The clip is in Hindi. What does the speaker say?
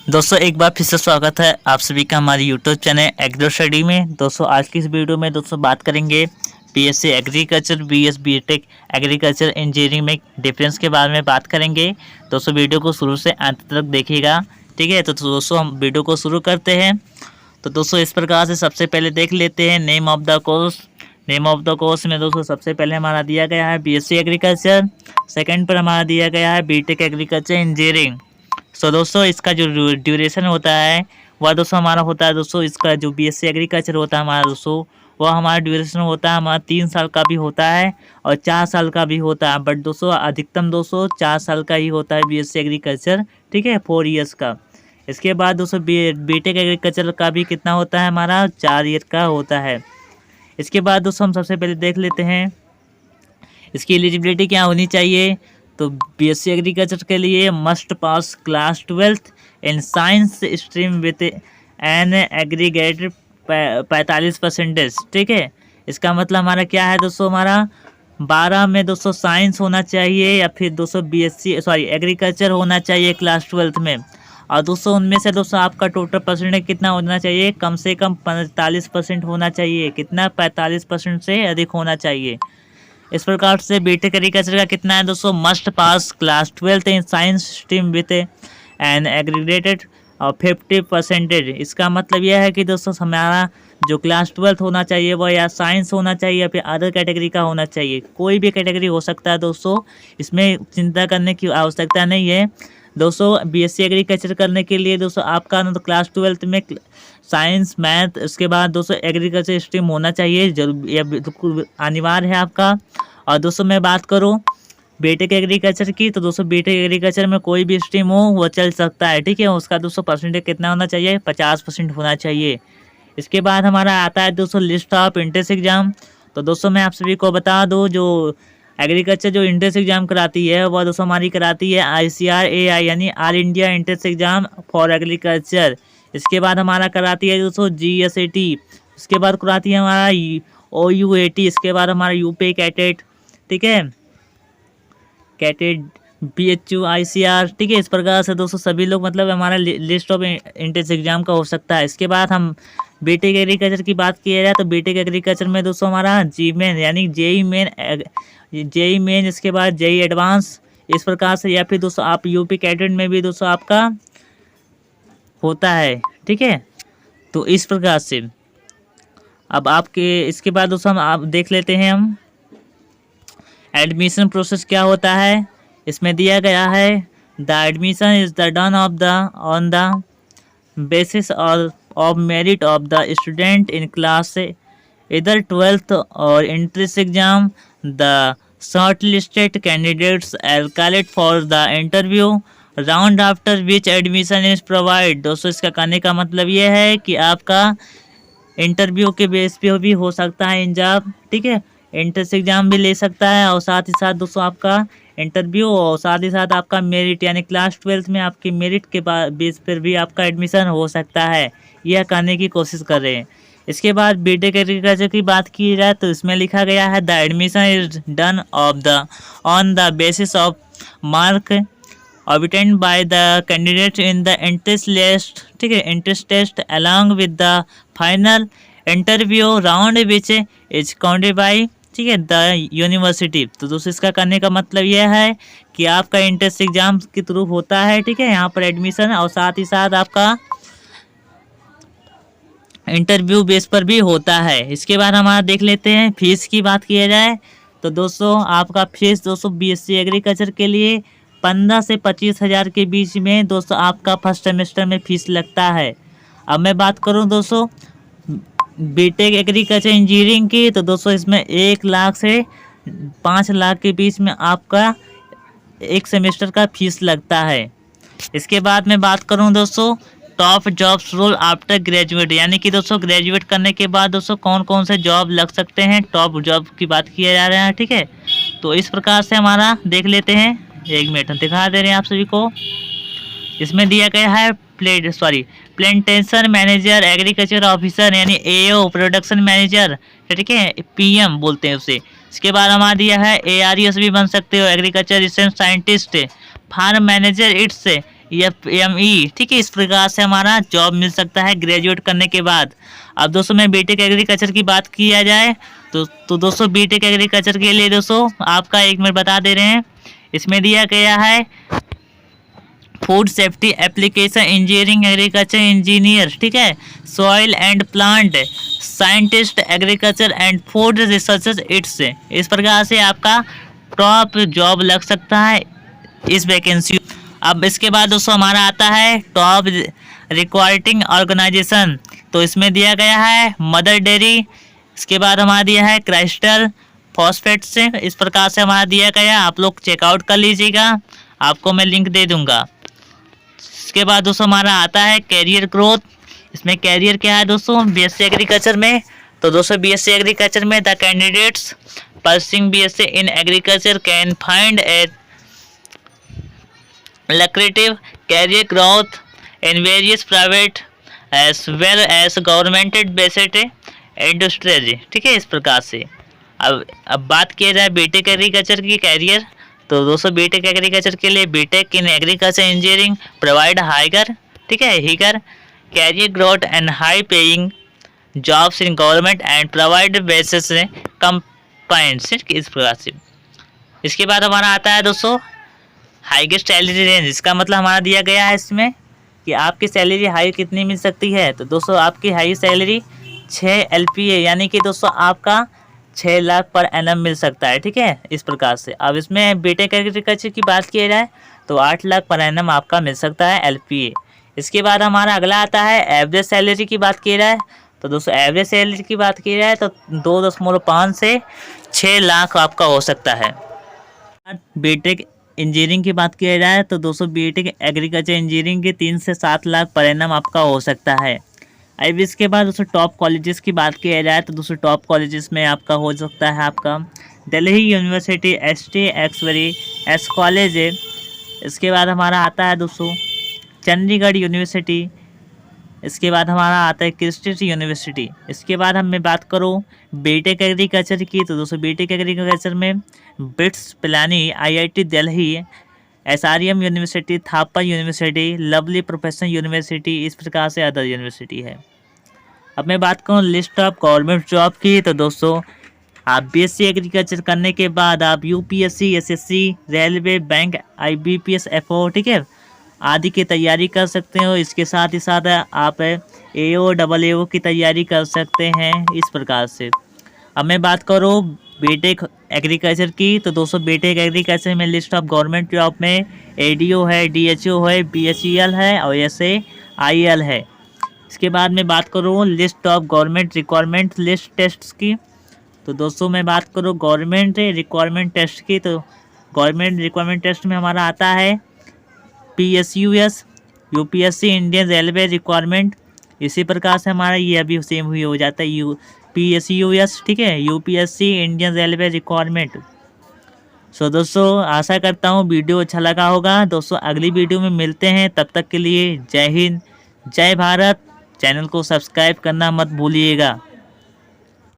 दोस्तों एक बार फिर से स्वागत है आप सभी का हमारे यूट्यूब चैनल एग्रो स्टडी में। दोस्तों आज की इस वीडियो में दोस्तों बात करेंगे BSc agriculture BS BTech agriculture engineering में डिफरेंस के बारे में बात करेंगे। दोस्तों वीडियो को शुरू से अंत तक देखिएगा, ठीक है। तो दोस्तों हम वीडियो को शुरू करते हैं। तो दोस्तों इस प्रकार से सबसे पहले देख लेते हैं name of the course. Name of the course में दोस्तों सबसे पहले हमारा दिया गया है बीएससी एग्रीकल्चर, सेकंड पर हमारा दिया गया है बीटेक एग्रीकल्चर इंजीनियरिंग। सो दोस्तों इसका जो ड्यूरेशन होता है वह दोस्तों हमारा होता है दोस्तों इसका जो बीएससी एग्रीकल्चर होता है हमारा दोस्तों वह हमारा ड्यूरेशन होता है हमारा 3 साल का भी होता है और 4 साल का भी होता है। बट दोस्तों अधिकतम दोस्तों 4 साल का ही होता है बीएससी एग्रीकल्चर, ठीक है, 4 ईयर्स का। इसके बाद दोस्तों बीटेक एग्रीकल्चर का भी कितना होता है हमारा 4 ईयर का होता है। इसके बाद दोस्तों हम सबसे पहले देख लेते हैं इसकी एलिजिबिलिटी क्या होनी चाहिए। तो बीएससी एग्रीकल्चर के लिए must pass class 12th in science stream with an aggregated 45%, ठीक है। इसका मतलब हमारा क्या है दोस्तों, हमारा 12 में दोस्तों साइंस होना चाहिए या फिर दोस्तों एग्रीकल्चर होना चाहिए क्लास 12th में। और दोस्तों उनमें से दोस्तों आपका टोटल परसेंटेज कितना होना चाहिए, कम से कम 45% होना चाहिए। कितना, 45% से अधिक होना चाहिए। इस प्रकार से बीटेक एग्रीकल्चर का कितना है दोस्तों, must pass class 12th in science stream with an aggregated 50%। इसका मतलब यह है कि दोस्तों हमारा जो क्लास 12th होना चाहिए वह या साइंस होना चाहिए या फिर अदर कैटेगरी का होना चाहिए। कोई भी कैटेगरी हो सकता है दोस्तों, इसमें चिंता करने की आवश्यकता नहीं है। दोस्तों बीएससी एग्रीकल्चर करने के लिए दोस्तों आपका ना तो क्लास 12th में साइंस मैथ, उसके बाद दोस्तों एग्रीकल्चर स्ट्रीम होना चाहिए, जरूर यह बिल्कुल अनिवार्य है आपका। और दोस्तों मैं बात करूं बीटेक एग्रीकल्चर की, तो दोस्तों बीटेक एग्रीकल्चर में कोई भी स्ट्रीम हो वो चल सकता है, ठीक है। उसका दोस्तों परसेंटेज कितना होना चाहिए, 50% होना चाहिए। इसके बाद हमारा आता है दोस्तों लिस्ट ऑफ एंट्रेंस एग्जाम। तो दोस्तों मैं आप सभी को बता दूँ जो एग्रीकल्चर जो एंट्रेंस एग्जाम कराती है वह दोस्तों हमारी कराती है ICAR यानी all India entrance exam for agriculture. इसके बाद हमारा कराती है दोस्तों GSAT। उसके बाद कराती है हमारा OUAT। इसके बाद हमारा यूपी कैटेट, ठीक है, कैटेट BHU ICR, ठीक है। इस प्रकार से दोस्तों सभी लोग मतलब हमारा लिस्ट ऑफ एंट्रेंस एग्जाम का हो सकता है। इसके बाद हम बीटेक एग्रीकल्चर की बात किया जाए तो बीटेक एग्रीकल्चर में दोस्तों हमारा GMain यानी जेई मेन, इसके बाद जेई एडवांस, इस प्रकार से, या फिर दोस्तों आप यूपी कैडेट में भी दोस्तों आपका होता है, ठीक है। तो इस प्रकार से अब आपके इसके बाद दोस्तों हम आप देख लेते हैं हम एडमिशन प्रोसेस क्या होता है। इसमें दिया गया है the admission is the done on the basis of merit of the student in class इधर 12th और entrance exam. The shortlisted candidates are called for the interview round after which admission is provided। दोस्तों इसका कहने का मतलब ये है कि आपका इंटरव्यू के बेस पे भी हो सकता है एग्जाम, ठीक है, एंट्रेंस एग्जाम भी ले सकता है और साथ ही साथ दोस्तों आपका इंटरव्यू और साथ ही साथ आपका मेरिट यानी क्लास 12th में आपकी मेरिट के बेस पर भी आपका एडमिशन हो सकता है, यह कहने की कोशिश कर रहे हैं। इसके बाद बीटेक एग्रीकल्चर की बात की जाए तो इसमें लिखा गया है the admission is done on the basis of mark obtained by the candidate in the entrance list, ठीक है, entrance test along with the final interview round which is counted by, ठीक है, द यूनिवर्सिटी। तो दोस्तों इसका करने का मतलब यह है कि आपका एंट्रेंस एग्जाम के थ्रू होता है, ठीक है, यहाँ पर एडमिशन और साथ ही साथ आपका इंटरव्यू बेस पर भी होता है। इसके बाद हमारा देख लेते हैं फीस की बात किया जाए तो दोस्तों आपका फीस दोस्तों बीएससी एग्रीकल्चर के लिए 15 से 25 हज़ार के बीच में दोस्तों आपका फर्स्ट सेमेस्टर में फीस लगता है। अब मैं बात करूं दोस्तों बीटेक एग्रीकल्चर इंजीनियरिंग की, तो दोस्तों इसमें 1 लाख से 5 लाख के बीच में आपका एक सेमेस्टर का फीस लगता है। इसके बाद मैं बात करूं दोस्तों top jobs role after graduate, यानी कि दोस्तों ग्रेजुएट करने के बाद दोस्तों कौन कौन से जॉब लग सकते हैं, टॉप जॉब की बात किया जा रहा है, ठीक है। तो इस प्रकार से हमारा देख लेते हैं, 1 मिनट हम दिखा दे रहे हैं आप सभी को। इसमें दिया गया है प्लांटेशन मैनेजर, एग्रीकल्चर ऑफिसर यानी AO, प्रोडक्शन मैनेजर, ठीक है, PM बोलते हैं उसे। इसके बाद हमारा दिया है ARES भी बन सकते हो, agriculture research scientist, farm manager it's FME, ठीक है। इस प्रकार से हमारा जॉब मिल सकता है ग्रेजुएट करने के बाद। अब दोस्तों मैं बीटेक एग्रीकल्चर की बात किया जाए तो दोस्तों बीटेक एग्रीकल्चर के लिए दोस्तों आपका एक मिनट बता दे रहे हैं, इसमें दिया गया है food safety application engineering agriculture engineer, ठीक है। Soil and plant scientist agriculture and food researcher it's. इस प्रकार से आपका टॉप जॉब लग सकता है इस वैकेंसी। अब इसके बाद दोस्तों हमारा आता है टॉप रिक्वायरिंग ऑर्गेनाइजेशन, तो इसमें दिया गया है मदर डेयरी, इसके बाद हमारा दिया है क्राइस्टल फॉस्फेट से। इस प्रकार से हमारा दिया गया, आप लोग चेकआउट कर लीजिएगा, आपको मैं लिंक दे दूंगा। इसके बाद दोस्तों हमारा आता है कैरियर ग्रोथ, इसमें कैरियर क्या है दोस्तों बीएससी एग्रीकल्चर में, तो दोस्तों बीएससी एग्रीकल्चर में the candidates pursuing BSc in agriculture can find A lucrative career growth in various private as well as government based industries, ठीक है। इस प्रकार से अब बात किया जाए बीटेक एग्रीकल्चर की कैरियर, तो दोस्तों बीटेक एग्रीकल्चर के लिए BTech in agriculture engineering provide higher, ठीक है, higher career growth and high paying jobs in government and provide basis companies, इस प्रकार से। इसके बाद हमारा आता है दोस्तों हाईएस्ट सैलरी रेंज, इसका मतलब हमारा दिया गया है इसमें कि आपकी सैलरी हाई कितनी मिल सकती है, तो दोस्तों आपकी हाई सैलरी 6 LPA यानी कि दोस्तों आपका 6 लाख पर एनम मिल सकता है, ठीक है। इस प्रकार से अब इसमें बीटेक एग्रीकल्चर की बात की जाए तो 8 लाख पर एनम आपका मिल सकता है LPA। इसके बाद हमारा अगला आता है एवरेज सैलरी की बात की जाए, तो दोस्तों एवरेज सैलरी की बात की जाए तो 2.5 से 6 लाख आपका हो सकता है। बीटेक इंजीनियरिंग की बात किया जाए तो दोस्तों बीटेक एग्रीकल्चर इंजीनियरिंग के 3 से 7 लाख पर एनम आपका हो सकता है। अब इसके बाद दोस्तों टॉप कॉलेजेस की बात किया जाए तो दोस्तों टॉप कॉलेजेस में आपका हो सकता है आपका Delhi university, ST Xavier's college है। इसके बाद हमारा आता है दोस्तों चंडीगढ़ यूनिवर्सिटी, इसके बाद हमारा आता है क्रिस्टी यूनिवर्सिटी। इसके बाद हम मैं बात करूँ बीटेक एग्रीकल्चर की, तो दोस्तों बीटेक एग्रीकल्चर में bits Pilani IIT Delhi, SRM university, Thapa university, lovely professional university, इस प्रकार से अदर यूनिवर्सिटी है। अब मैं बात करूँ लिस्ट ऑफ गवर्नमेंट जॉब की, तो दोस्तों आप BSc एग्रीकल्चर करने के बाद आप UPSC, SSC, railway, bank, IBPS, FO, ठीक है, आदि की तैयारी कर सकते हो। इसके साथ ही साथ आप AO, AAO की तैयारी कर सकते हैं इस प्रकार से। अब मैं बात करूँ बीटेक एग्रीकल्चर की, तो दोस्तों बीटेक एग्रीकल्चर में लिस्ट ऑफ गवर्नमेंट जॉब में ADO है, DHO है, BHEL है और SAIL है। इसके बाद मैं बात करूँ list of government requirement list tests की, तो दोस्तों मैं बात करूँ गवर्नमेंट रिक्वायरमेंट टेस्ट की, तो गवर्नमेंट रिक्वायरमेंट टेस्ट में हमारा आता है PSUS, UPSC Indian railway requirement, इसी प्रकार से हमारा ये अभी सेम हुई हो जाता है PSUS, ठीक है, UPSC इंडियन रेलवे रिक्वायरमेंट। सो दोस्तों आशा करता हूँ वीडियो अच्छा लगा होगा। दोस्तों अगली वीडियो में मिलते हैं, तब तक के लिए जय हिंद, जय भारत। चैनल को सब्सक्राइब करना मत भूलिएगा।